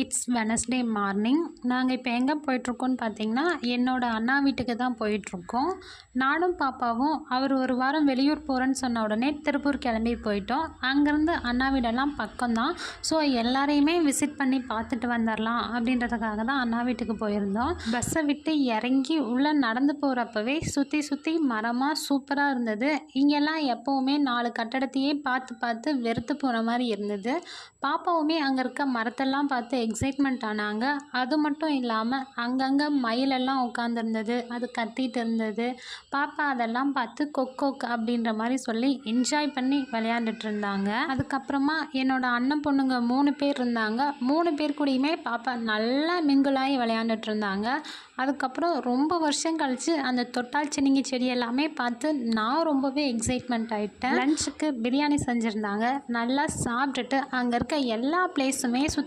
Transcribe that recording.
It's Wednesday morning. நாங்கள் இப்போ எங்கே போயிட்டுருக்கோன்னு பார்த்தீங்கன்னா, என்னோடய அண்ணா வீட்டுக்கு தான் போயிட்டுருக்கோம். நானும் பாப்பாவும் அவர் ஒரு வாரம் வெளியூர் போகிறேன்னு சொன்ன உடனே திருப்பூர் கிளம்பி போயிட்டோம். அங்கேருந்து அண்ணா வீடெல்லாம் பக்கம்தான். ஸோ எல்லாரையுமே விசிட் பண்ணி பார்த்துட்டு வந்துடலாம் அப்படின்றதுக்காக தான் அண்ணா வீட்டுக்கு போயிருந்தோம். பஸ்ஸை விட்டு இறங்கி உள்ளே நடந்து போகிறப்பவே சுற்றி சுற்றி மரமாக சூப்பராக இருந்தது. இங்கெல்லாம் எப்போவுமே 4 கட்டடத்தையே பார்த்து பார்த்து வெறுத்து போன மாதிரி இருந்தது. பாப்பாவுமே அங்கே இருக்க மரத்தெல்லாம் பார்த்து எக்ஸைட்மெண்ட் ஆனாங்க. அது மட்டும் இல்லாமல் அங்கங்கே மயிலெல்லாம் உட்காந்துருந்தது, அது கத்திட்டு இருந்தது. பாப்பா அதெல்லாம் பார்த்து கொக்கோக் அப்படின்ற மாதிரி சொல்லி என்ஜாய் பண்ணி விளையாண்டுட்டு இருந்தாங்க. அதுக்கப்புறமா என்னோட அண்ணன் பொண்ணுங்க 3 பேர் இருந்தாங்க. 3 பேர் கூடயுமே பாப்பா நல்லா மிங்கிளாகி விளையாண்டுட்டு இருந்தாங்க. அதுக்கப்புறம் ரொம்ப வருஷம் கழித்து அந்த தொட்டால் சினிங்கி செடி எல்லாமே பார்த்து நான் ரொம்பவே எக்ஸைட்மெண்ட் ஆகிட்டேன். லஞ்சுக்கு பிரியாணி செஞ்சுருந்தாங்க. நல்லா சாப்பிட்டுட்டு அங்கே இருக்க எல்லா பிளேஸுமே சுற்றி